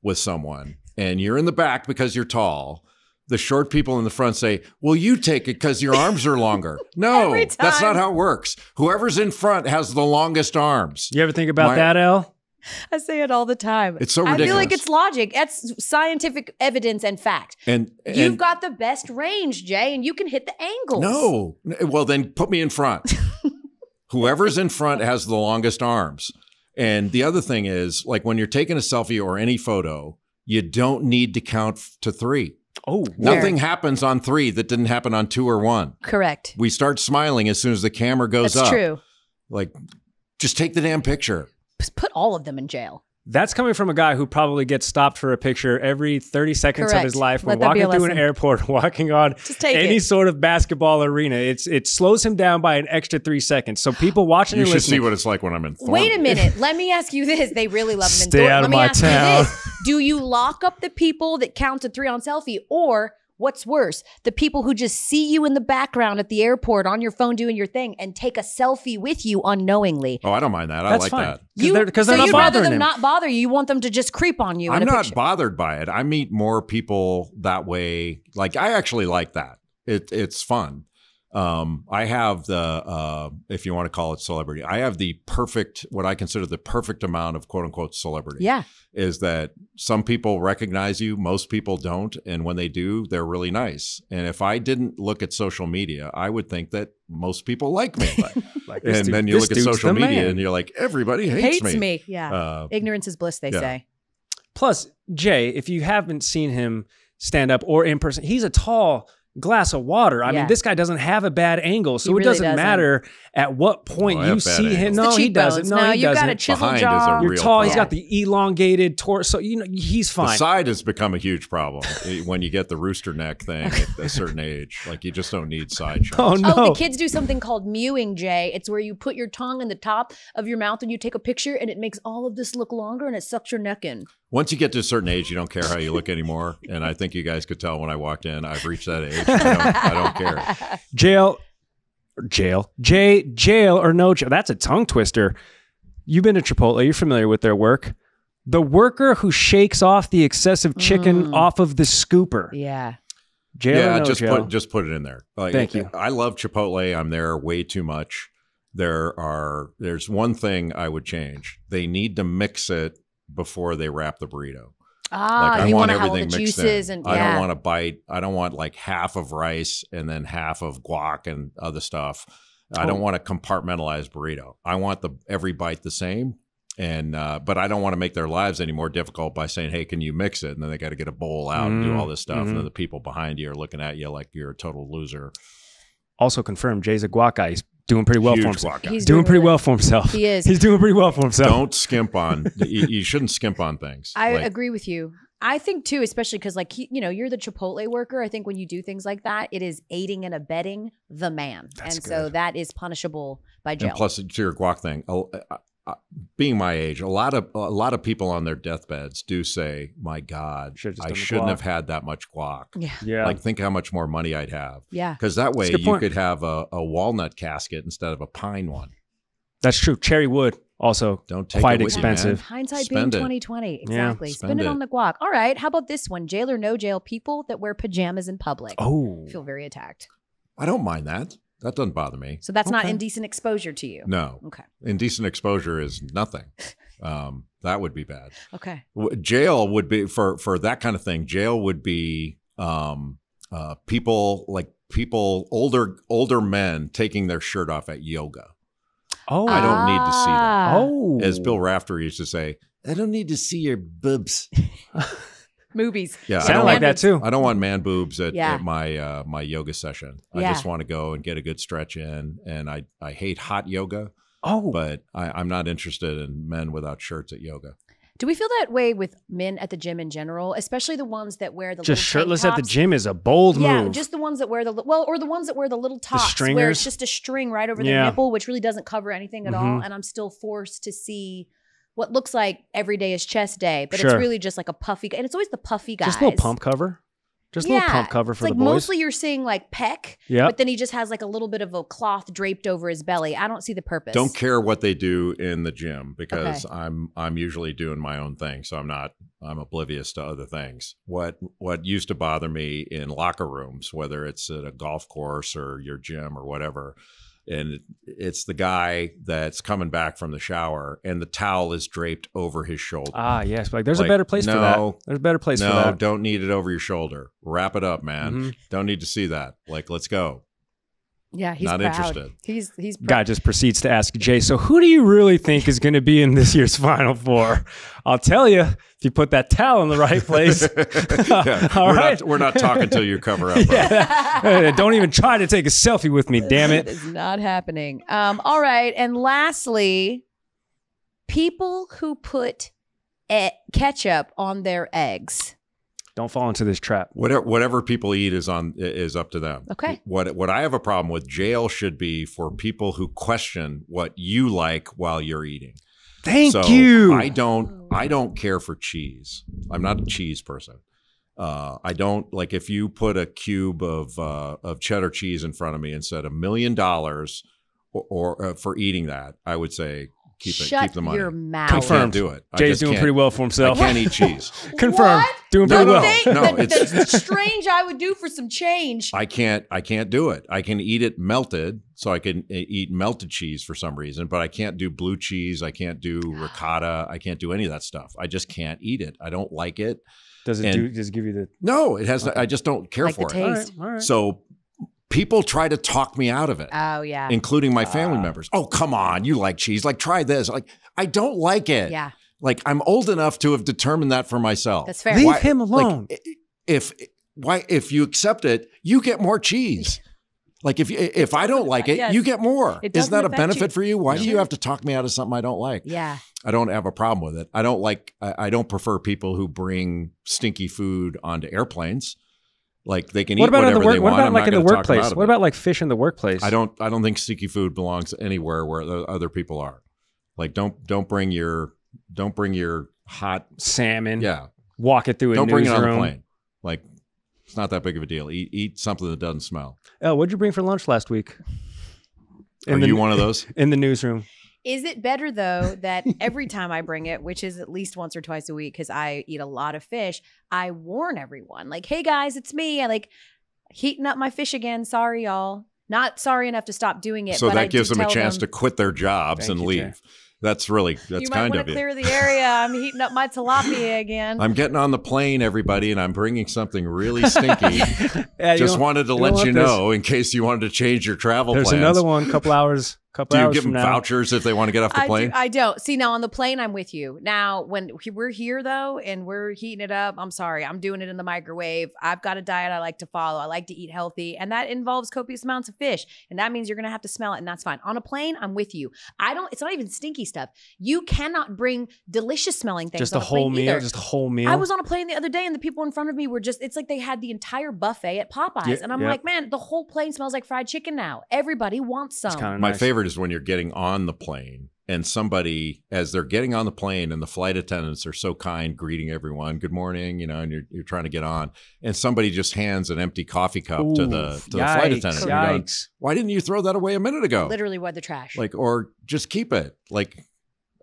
with someone and you're in the back because you're tall, the short people in the front say, well, you take it because your arms are longer. No, that's not how it works. Whoever's in front has the longest arms. You ever think about that, Elle? I say it all the time. It's so ridiculous. I feel like it's logic. That's scientific evidence and fact. And you've got the best range, Jay, and you can hit the angles. No. Well, then put me in front. Whoever's in front has the longest arms. And the other thing is, like when you're taking a selfie or any photo, you don't need to count to 3. Oh, nothing happens on 3 that didn't happen on 2 or 1. Correct. We start smiling as soon as the camera goes up. That's true. Like, just take the damn picture. Put all of them in jail. That's coming from a guy who probably gets stopped for a picture every 30 seconds of his life. When Let that be a walking through an lesson. airport, walking on any sort of basketball arena. It slows him down by an extra 3 seconds. So people watching You and should listening. see what it's like when I'm in Thornton. Wait a minute. Let me ask you this. They really love him in Stay Thornton. out of Let me my ask town. you this. Do you lock up the people that count to 3 on selfie, or what's worse, the people who just see you in the background at the airport on your phone doing your thing and take a selfie with you unknowingly? Oh, I don't mind that. I That's like fine. that. Because they're so not you'd rather bothering them him. not bother you. You want them to just creep on you. I'm in a not picture. bothered by it. I meet more people that way. Like, I actually like that. It's fun. I have the, if you want to call it celebrity, I have the perfect, what I consider the perfect amount of quote unquote celebrity. Yeah. Is that some people recognize you, most people don't. And when they do, they're really nice. And if I didn't look at social media, I would think that most people like me. And then you look at social media and you're like, everybody hates me. Yeah. Ignorance is bliss, they say. Plus, Jay, if you haven't seen him stand up or in person, he's a tall glass of water. I mean, this guy doesn't have a bad angle, so He it really doesn't matter at what point I you have bad see him. angles. No, The he doesn't. cheekbones. No, No, he you've doesn't. got a chiseled Behind is jaw. a You're real tall. problem. He's got the elongated torso. He's fine. The side has become a huge problem when you get the rooster neck thing at a certain age. Like, you just don't need side shots. Oh, no. Oh, the kids do something called mewing, Jay. It's where you put your tongue in the top of your mouth when you take a picture, and it makes all of this look longer, and it sucks your neck in. Once you get to a certain age, you don't care how you look anymore. And I think you guys could tell when I walked in, I've reached that age. I don't care. Jail or no jail. That's a tongue twister. You've been to Chipotle. You're familiar with their work. The worker who shakes off the excessive chicken off of the scooper. Yeah. Jail or no jail? just put it in there. Like, Thank you. I love Chipotle. I'm there way too much. There's one thing I would change. They need to mix it before they wrap the burrito. Like, I you want want to have all everything the mixed juices in. and I don't want to bite. I don't want like half of rice and then half of guac and other stuff. I don't want a compartmentalized burrito. I want every bite the same. And but I don't want to make their lives any more difficult by saying, "Hey, can you mix it?" And then they got to get a bowl out and do all this stuff. And then the people behind you are looking at you like you're a total loser. Also confirmed, Jay's a guac guy. He's doing pretty well Huge for himself. guac guy. He's doing pretty really- well for himself. He is. He's doing pretty well for himself. Don't skimp on. You shouldn't skimp on things. I Like, agree with you. I think too, especially because like, you're the Chipotle worker. I think when you do things like that, it is aiding and abetting the man. So that is punishable by jail. And plus, to your guac thing, being my age, a lot of people on their deathbeds do say, "My God, I shouldn't have had that much guac." Yeah. Like, think how much more money I'd have. Yeah. Because that way That's a good you point. could have a walnut casket instead of a pine one. That's true. Cherry wood also Don't take quite it with you, man. expensive. Hindsight Spend being it. 2020. Exactly. spend Spend it it. on the guac. All right. How about this one? Jail or no jail? People that wear pajamas in public. Oh. I feel very attacked. I don't mind that. That doesn't bother me. So that's not Okay. indecent exposure to you. No. Okay. Indecent exposure is nothing. That would be bad. Okay. Jail would be for that kind of thing. Jail would be people older men taking their shirt off at yoga. Oh. I don't need to see that. Oh. As Bill Rafter used to say, I don't need to see your boobs. Movies. Yeah, I Sound don't like want that too. I don't want man boobs at Yeah. my my yoga session. I Yeah. just want to go and get a good stretch in. And I hate hot yoga, Oh. but I'm not interested in men without shirts at yoga. Do we feel that way with men at the gym in general, especially the ones that wear the Just little shirtless tank at the tops? gym is a bold Yeah, move. just the ones that wear or the ones that wear the little tops where stringers? it's just a string right over the Yeah. nipple, which really doesn't cover anything at all, Mhm. and I'm still forced to see what looks like every day is chest day, but it's really just like a puffy, and it's always the puffy guys. Just a little pump cover. Just a little pump cover for the boys. Mostly you're seeing like pec, but then he just has like a little bit of a cloth draped over his belly. I don't see the purpose. Don't care what they do in the gym because I'm usually doing my own thing, so I'm oblivious to other things. What used to bother me in locker rooms, whether it's at a golf course or your gym or whatever, and it's the guy that's coming back from the shower and the towel is draped over his shoulder. Ah, yes. Like, there's a better place for that. There's a better place for that. No, don't need it over your shoulder. Wrap it up, man. Don't need to see that. Like, let's go. Yeah, he's not proud. interested. He's proud. Guy just proceeds to ask Jay, so who do you really think is going to be in this year's Final Four? I'll tell you, if you put that towel in the right place. We're not talking till you cover up. Don't even try to take a selfie with me, damn it. It's not happening. All right. And lastly, people who put ketchup on their eggs. Don't fall into this trap. Whatever people eat is up to them. Okay. What I have a problem with, jail should be for people who question what you like while you're eating. Thank you. I don't care for cheese. I'm not a cheese person. I don't like if you put a cube of cheddar cheese in front of me and said $1 million or for eating that, I would say keep the money. Shut your mouth. Confirmed. I can't do it. Jay's doing pretty well for himself. I can't eat cheese. Confirmed. What? Doing pretty well. That's strange. I would do for some change. I can't do it. I can eat it melted, so I can eat melted cheese for some reason, but I can't do blue cheese. I can't do ricotta. I can't do any of that stuff. I just can't eat it. I don't like it. Does it give you the? No, it has. I just don't care for the it. taste. All right. So people try to talk me out of it. Oh yeah, including my family members. Oh come on, you like cheese? Like try this. Like I don't like it. Yeah. Like I'm old enough to have determined that for myself. That's fair. Leave him alone. Like, if you accept it, you get more cheese. Like if I don't like it, you get more. Isn't that a benefit for you? Why do you have to talk me out of something I don't like? Yeah. I don't have a problem with it. I don't prefer people who bring stinky food onto airplanes. Like they can eat whatever they want. What about like in the workplace? What about like fish in the workplace? I don't think stinky food belongs anywhere where other people are. Like don't bring your hot salmon. Yeah. Walk it through a newsroom. Don't bring it on the plane. Like it's not that big of a deal. Eat something that doesn't smell. Elle, what'd you bring for lunch last week? Are you one of those? In the newsroom. Is it better, though, that every time I bring it, which is at least once or twice a week because I eat a lot of fish, I warn everyone, like, hey, guys, it's me. I like heating up my fish again. Sorry, y'all. Not sorry enough to stop doing it. So but that gives them a chance to quit their jobs and leave. Jay. That's kind of you. You might want to clear the area. I'm heating up my tilapia again. I'm getting on the plane, everybody, and I'm bringing something really stinky. Just wanted to let you know in case you wanted to change your travel plans. There's another one, couple hours. Do you give them vouchers if they want to get off the plane? I don't. See, now on the plane, I'm with you. Now, when we're here, though, and we're heating it up, I'm sorry. I'm doing it in the microwave. I've got a diet I like to follow. I like to eat healthy, and that involves copious amounts of fish. And that means you're going to have to smell it, and that's fine. On a plane, I'm with you. It's not even stinky stuff. You cannot bring delicious smelling things just on a whole meal. either. Just a whole meal. I was on a plane the other day, and the people in front of me were it's like they had the entire buffet at Popeyes. And I'm like, man, the whole plane smells like fried chicken now. Everybody wants some. My favorite is when you're getting on the plane and somebody, as they're getting on the plane and the flight attendants are so kind, greeting everyone, good morning, and you're trying to get on, and somebody just hands an empty coffee cup to the flight attendant. Going, why didn't you throw that away a minute ago? Literally, what the trash? Like, or just keep it. Like,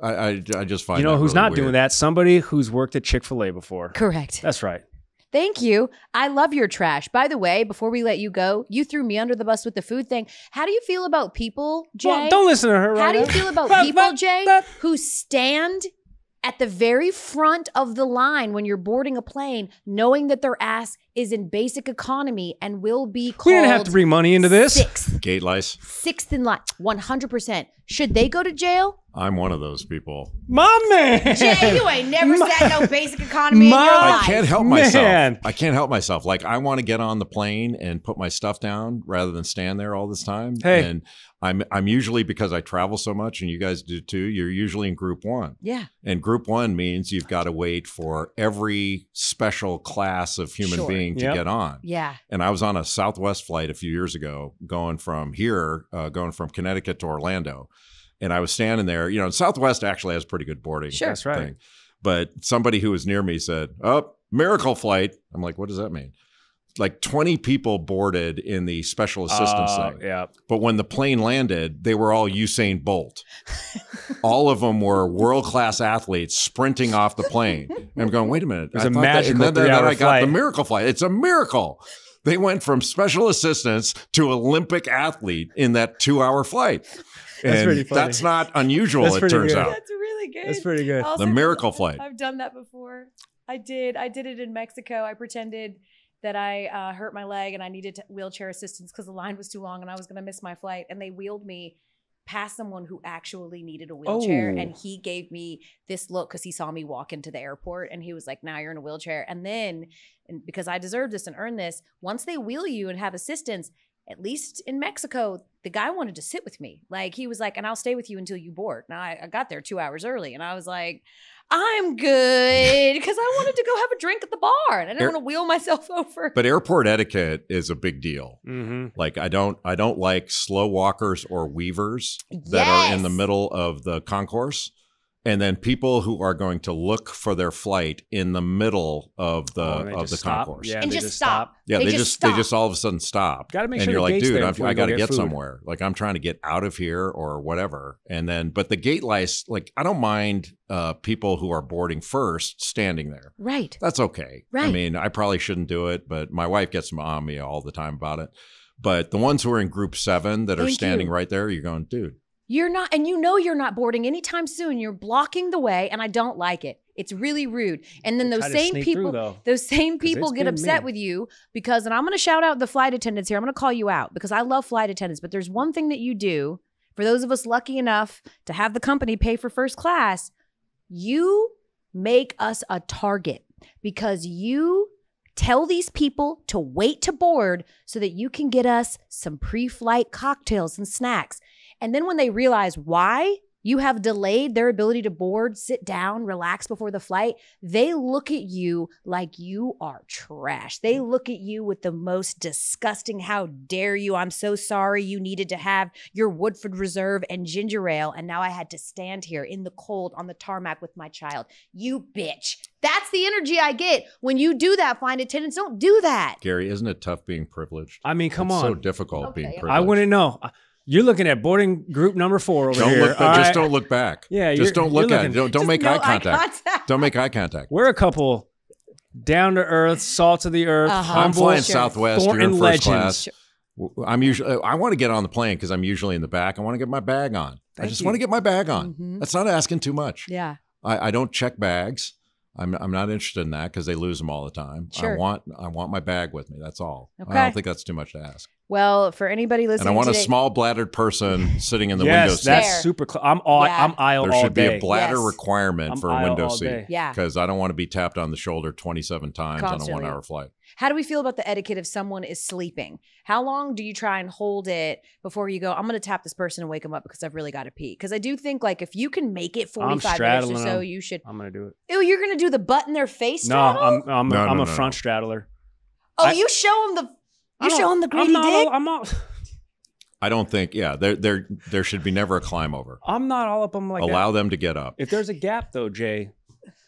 I just find who's really not weird. doing that? Somebody who's worked at Chick-fil-A before. Correct. That's right. Thank you. I love your trash. By the way, before we let you go, you threw me under the bus with the food thing. How do you feel about people, Jay? Well, don't listen to her right How do you now. feel about people, Jay, who stand at the very front of the line when you're boarding a plane, knowing that their ass is in basic economy and will be called We didn't have to bring money into this. Sixth. Gate lice. Sixth in line. 100%. Should they go to jail? I'm one of those people. My man. Jay, you ain't never said no basic economy in your life. I can't help myself. Man. I can't help myself. Like, I want to get on the plane and put my stuff down rather than stand there all this time. Hey. And I'm usually, because I travel so much and you guys do too, you're usually in group one. Yeah. And group one means you've got to wait for every special class of human being to get on. Yeah. And I was on a Southwest flight a few years ago going from Connecticut to Orlando. And I was standing there, Southwest actually has pretty good boarding. Sure. That's right. thing. But somebody who was near me said, "Oh, miracle flight." I'm like, "What does that mean?" Like 20 people boarded in the special assistance thing. Yeah. But when the plane landed, they were all Usain Bolt. All of them were world-class athletes sprinting off the plane. And I'm going, wait a minute. It was a magical 3-hour I got flight. the miracle flight. It's a miracle. They went from special assistants to Olympic athlete in that 2-hour flight. That's pretty funny. That's not unusual, That's it pretty turns good. out. That's really good. That's pretty good. Also, The miracle flight. I've done that before. I did it in Mexico. I pretended that I hurt my leg and I needed wheelchair assistance because the line was too long and I was going to miss my flight. And they wheeled me past someone who actually needed a wheelchair. Oh. And he gave me this look because he saw me walk into the airport and he was like, now you're in a wheelchair. And then, and because I deserve this and earn this, once they wheel you and have assistance, at least in Mexico, the guy wanted to sit with me. Like he was like, and I'll stay with you until you board. Now I got there 2 hours early and I was like, I'm good because I wanted to go have a drink at the bar and I didn't want to wheel myself over. But airport etiquette is a big deal. Mm-hmm. Like I don't like slow walkers or weavers that are in the middle of the concourse. And then people who are going to look for their flight in the middle of the concourse. Yeah, And they just stop. Yeah, they stop. just all of a sudden stop. Gotta make and sure you're the like, gate's dude, there before I you got to go get food. somewhere. Like I'm trying to get out of here or whatever. And then, but the gate lights, like I don't mind people who are boarding first standing there. Right. That's okay. Right. I mean, I probably shouldn't do it, but my wife gets on me all the time about it. But the ones who are in group 7 that are Thank standing you. right there, you're going, dude. You're not, and you're not boarding anytime soon. You're blocking the way, and I don't like it. It's really rude. And then Try those to same sneak people, through, though, those same 'cause people it's get been upset me. with you because, and I'm going to shout out the flight attendants here. I'm going to call you out because I love flight attendants. But there's one thing that you do for those of us lucky enough to have the company pay for first class. You make us a target because you tell these people to wait to board so that you can get us some pre-flight cocktails and snacks. And then when they realize why you have delayed their ability to board, sit down, relax before the flight, they look at you like you are trash. They look at you with the most disgusting, how dare you? I'm so sorry you needed to have your Woodford Reserve and ginger ale, and now I had to stand here in the cold on the tarmac with my child. You bitch. That's the energy I get when you do that, flight attendants. Don't do that. Gary, isn't it tough being privileged? I mean, come It's on. so difficult being Okay. privileged. I wouldn't know. You're looking at boarding group number 4 over Don't here. look. All Just right? don't look back. Yeah, just don't look you're at it. looking- Don't make No eye contact. Don't make eye contact. We're a couple down to earth, salt of the earth, Uh-huh. I'm humble. flying Sure. Southwest. You're in Thornton first legends. class. I'm usually. I want to get on the plane because I'm usually in the back. I want to get my bag on. I Thank just you. want to get my bag on. Mhm. That's not asking too much. Yeah. I don't check bags. I'm not interested in that because they lose them all the time. Sure. I want my bag with me. That's all. I Okay. don't think that's too much to ask. Well, for anybody listening And I want today, a small bladdered person sitting in the window Yes, seat. that's Fair. super. I'm Yeah. aisle There all should day. be a bladder Yes. requirement I'm for a aisle window all seat. day. Yeah. Because I don't want to be tapped on the shoulder 27 times Constantly. on a 1-hour flight. How do we feel about the etiquette if someone is sleeping? How long do you try and hold it before you go, I'm going to tap this person and wake them up because I've really got to pee? Because I do think like if you can make it 45 minutes or straddling so, them. you should. I'm gonna do it. Ew, you're going to do the butt in their face No, straddle? I'm No, a no, front no. straddler. Oh, I- you show them I don't- show them the greedy dick? I'm not. I don't think, there should be never a climb over. I'm not all up on like Allow that. them to get up. If there's a gap though, Jay,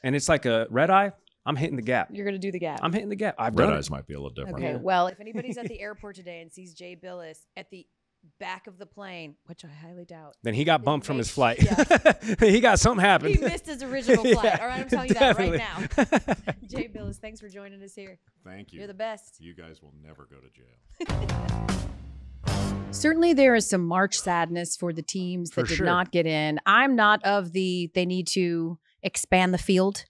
and it's like a red eye, I'm hitting the gap. You're going to do the gap. I'm hitting the gap. I've Red done it. eyes might be a little different. Okay. Yeah. Well, if anybody's at the airport today and sees Jay Bilas at the back of the plane, which I highly doubt. Then he got bumped from his flight. Yeah. He got something happened. He missed his original flight. Yeah, All right, I'm telling you that right now. definitely. Jay Bilas, thanks for joining us here. Thank you. You're the best. You guys will never go to jail. Certainly, there is some March sadness for the teams that For did sure. not get in. I'm not of they need to expand the field.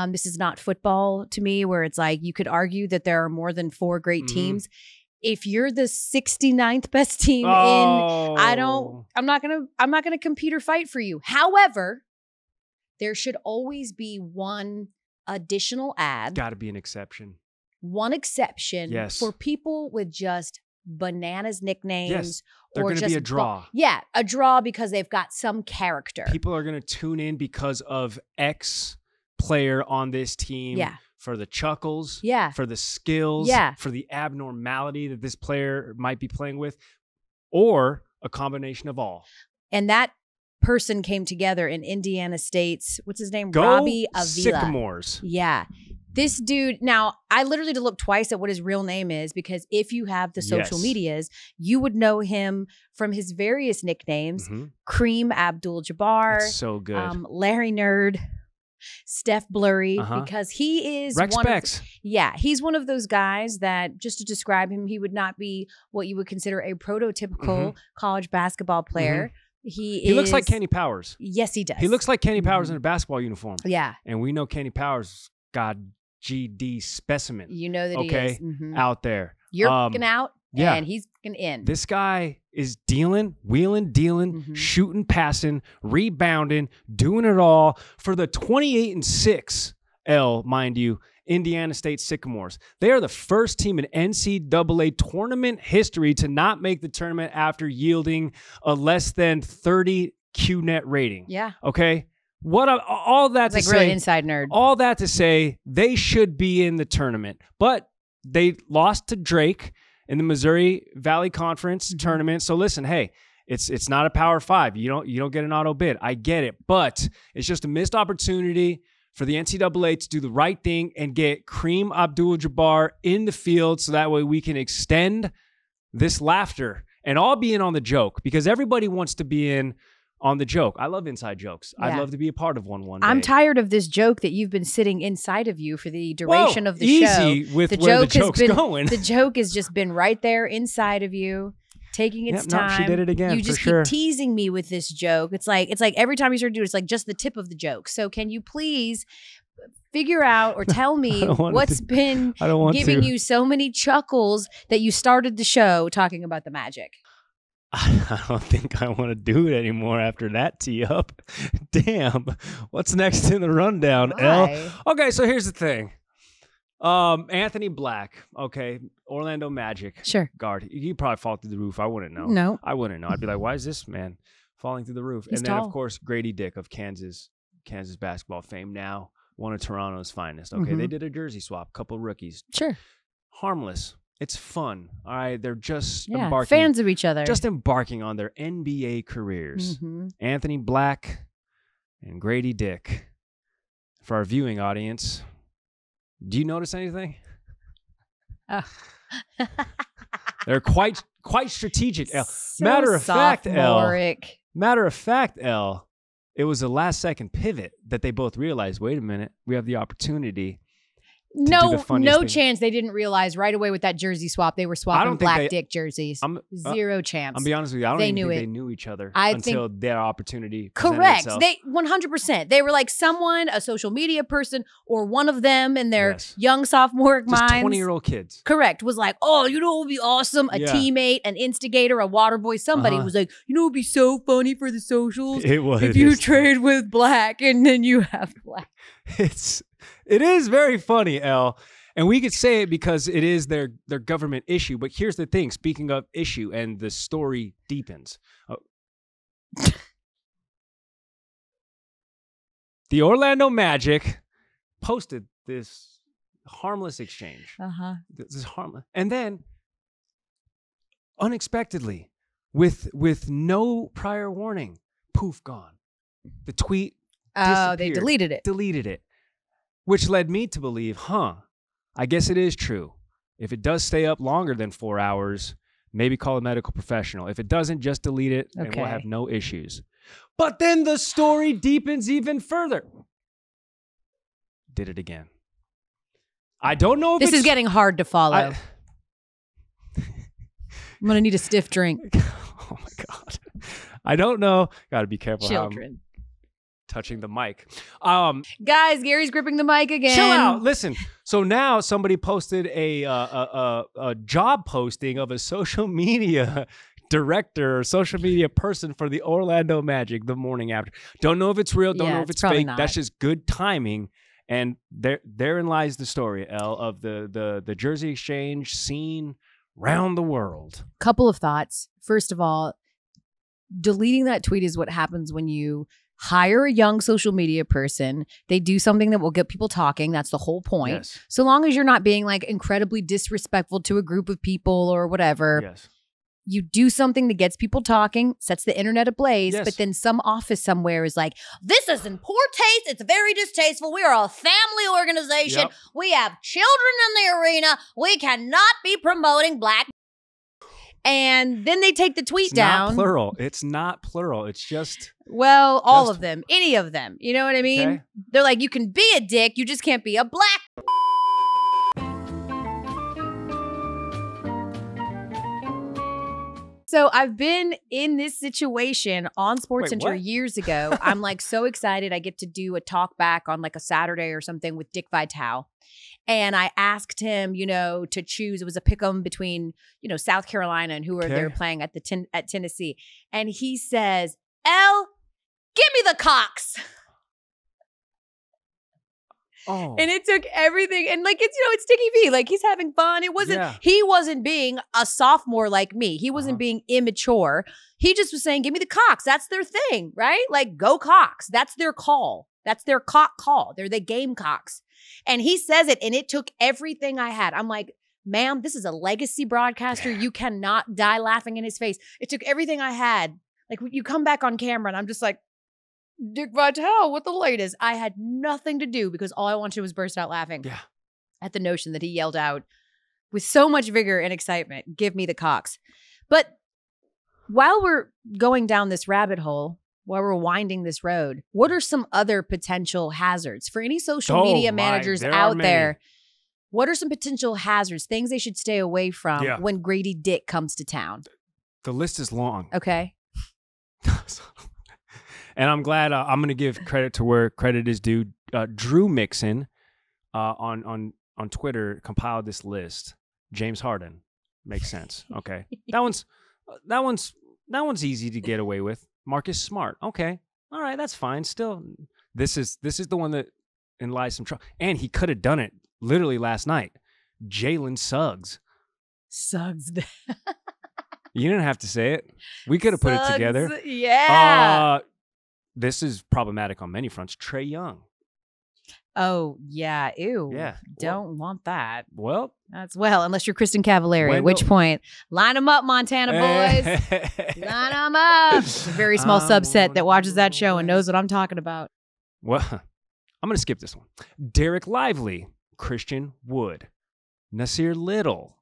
This is not football to me, where it's like you could argue that there are more than 4 great Mhm. teams. If you're the 69th best team Oh. I'm not gonna compete or fight for you. However, there should always be one additional ad, Got to be an exception. one exception Yes. for people with just bananas nicknames. Yes, they're or gonna be just a draw. Yeah, a draw because they've got some character. People are going to tune in because of X player on this team. Yeah. For the chuckles. Yeah. For the skills. Yeah. For the abnormality that this player might be playing with, or a combination of all. And that person came together in Indiana State's, what's his name? Go Robbie Avila. Sycamores. Yeah. This dude, now I literally had to look twice at what his real name is, because if you have the social medias, you would know him from his various nicknames. Kareem Abdul-Jabbar. So good. Larry Nerd. Steph Blurry, because he is Rex Specs. He's one of those guys that, just to describe him, he would not be what you would consider a prototypical college basketball player. He looks like Kenny Powers. Yes, he does. He looks like Kenny Powers in a basketball uniform. Yeah. And we know Kenny Powers got GD specimen. You know that he is. Out there. You're fucking out. Yeah. And he's fucking in. This guy is dealing, wheeling, dealing, shooting, passing, rebounding, doing it all for the 28-6, Elle, mind you, Indiana State Sycamores. They are the first team in NCAA tournament history to not make the tournament after yielding a less than 30 QNet rating. Yeah. Okay? All that to say, really inside nerd. All that to say, they should be in the tournament, but they lost to Drake in the Missouri Valley Conference tournament. So listen, hey, it's not a Power 5. You don't get an auto bid. I get it, but it's just a missed opportunity for the NCAA to do the right thing and get Kareem Abdul-Jabbar in the field, so that way we can extend this laughter and all be in on the joke, because everybody wants to be in on the joke. I love inside jokes. Yeah. I'd love to be a part of one day. I'm tired of this joke that you've been sitting inside of you for the duration of the show. Easy with where the joke's going. The joke has just been right there inside of you, taking its time. No, she did it again. You just keep teasing me with this joke. It's like every time you start to do it, it's like just the tip of the joke. So can you please figure out or tell me what's been giving you so many chuckles that you started the show talking about the Magic? I don't think I want to do it anymore after that tee up. Damn. What's next in the rundown, Elle? Okay, so here's the thing. Anthony Black, okay, Orlando Magic. Sure. Guard. He'd probably fall through the roof. I wouldn't know. No. I wouldn't know. I'd be like, why is this man falling through the roof? He's and then, tall. of course, Grady Dick of Kansas basketball fame, now one of Toronto's finest. Okay, they did a jersey swap, couple rookies. Sure. Harmless. It's fun. All right. They're just embarking. Fans of each other. Just embarking on their NBA careers. Anthony Black and Grady Dick. For our viewing audience, do you notice anything? They're quite strategic, Elle. So Matter of fact, sophomoric. Elle, it was a last second pivot that they both realized, wait a minute, we have the opportunity. No chance they didn't realize right away with that jersey swap. They were swapping Black Dick jerseys. Zero chance. I'll be honest with you. I don't even think they knew each other until their opportunity correct. Itself. They 100%. They were like someone, a social media person, or one of them in their young sophomoric minds. 20-year-old kids. Correct. Was like, oh, you know what would be awesome? A teammate, an instigator, a water boy. Somebody was like, you know what would be so funny for the socials? If you trade with Black and then you have Black. It is very funny, Elle. And we could say it because it is their government issue. But here's the thing. Speaking of issue, and the story deepens. The Orlando Magic posted this harmless exchange. This is harmless. And then, unexpectedly, with no prior warning, poof, gone. The tweet disappeared. They deleted it. Deleted it. Which led me to believe, I guess it is true. If it does stay up longer than 4 hours, maybe call a medical professional. If it doesn't, just delete it and we'll have no issues. But then the story deepens even further. Did it again. I don't know if this is getting hard to follow. I'm going to need a stiff drink. Oh my God. I don't know. Got to be careful. Children. Touching the mic. Guys, Gary's gripping the mic again. Chill out. Listen. So now somebody posted a job posting of a social media director or social media person for the Orlando Magic the morning after. Don't know if it's real. Don't know if it's fake. That's just good timing. And therein lies the story, Elle, of the jersey exchange seen round the world. Couple of thoughts. First of all, deleting that tweet is what happens when you hire a young social media person. They do something that will get people talking. That's the whole point. Yes. So long as you're not being like incredibly disrespectful to a group of people or whatever. Yes. you do something that gets people talking, sets the internet ablaze, Yes. but then some office somewhere is like, this is in poor taste. It's very distasteful. We are a family organization. Yep. We have children in the arena. We cannot be promoting black. And then they take the tweet It's down. not plural. It's not plural. It's just Well, all Just- of them, any of them. You know what I mean? Okay. They're like, you can be a dick, you just can't be a black. So I've been in this situation on SportsCenter what? years ago. I'm like so excited. I get to do a talk back on like a Saturday or something with Dick Vitale. And I asked him, to choose. It was a pick'em between, South Carolina and who were they were playing at at Tennessee. And he says, Elle, give me the Cox. oh. And it took everything. And like, it's Dickie V. Like, he's having fun. He wasn't being a sophomore like me. He wasn't being immature. He just was saying, give me the Cox. That's their thing, right? Like, go Cox. That's their call. That's their cock call. They're the Gamecocks. And he says it, and it took everything I had. I'm like, ma'am, this is a legacy broadcaster. You cannot die laughing in his face. It took everything I had. Like, you come back on camera, and I'm just like, Dick Vitale, what the latest? I had nothing to do because all I wanted to do was burst out laughing at the notion that he yelled out with so much vigor and excitement, give me the Cox. But while we're going down this rabbit hole, while we're winding this road, what are some other potential hazards for any social media managers out there? What are some potential hazards, things they should stay away from when Grady Dick comes to town? The list is long. Okay. And I'm glad I'm going to give credit to where credit is due. Drew Mixon on Twitter compiled this list. James Harden makes sense. Okay, that one's easy to get away with. Marcus Smart. Okay, all right, that's fine. Still, this is the one that lies some trouble. And he could have done it literally last night. Jalen Suggs. Suggs. You didn't have to say it. We could have put it together. Yeah. This is problematic on many fronts. Trae Young. Oh, yeah. Ew. Yeah. Don't want that. Well, unless you're Kristen Cavallari, at which point, line them up, Montana boys. Line them up. It's a very small subset that watches that show and knows what I'm talking about. Well, I'm going to skip this one. Derek Lively, Christian Wood, Nasir Little.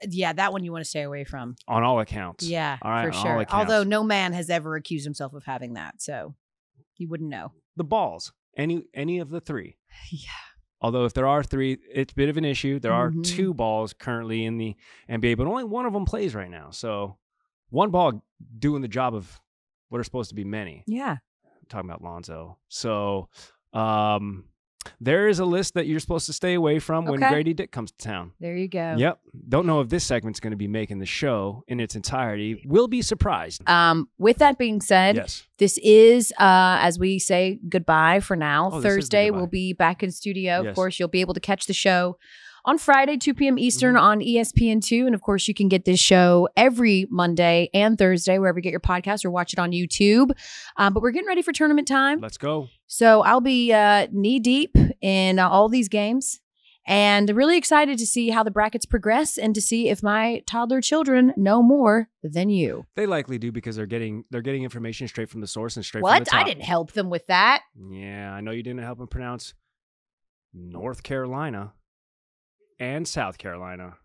Yeah, that one you want to stay away from. On all accounts. Yeah, all right, for sure. all accounts. Although no man has ever accused himself of having that, so you wouldn't know. The balls, any of the three. Yeah. Although if there are three, it's a bit of an issue. There are two balls currently in the NBA, but only one of them plays right now. So one ball doing the job of what are supposed to be many. Yeah. I'm talking about Lonzo. So there is a list that you're supposed to stay away from when Grady Dick comes to town. There you go. Yep. Don't know if this segment's going to be making the show in its entirety. We'll be surprised. With that being said, this is, as we say goodbye for now. Thursday, we'll be back in studio. Of course, you'll be able to catch the show on Friday, 2 p.m. Eastern on ESPN2. And of course, you can get this show every Monday and Thursday, wherever you get your podcast, or watch it on YouTube. But we're getting ready for tournament time. Let's go. So I'll be knee deep in all these games, and really excited to see how the brackets progress and to see if my toddler children know more than you. They likely do, because they're getting information straight from the source and straight from the top. I didn't help them with that. Yeah, I know you didn't help them pronounce North Carolina and South Carolina.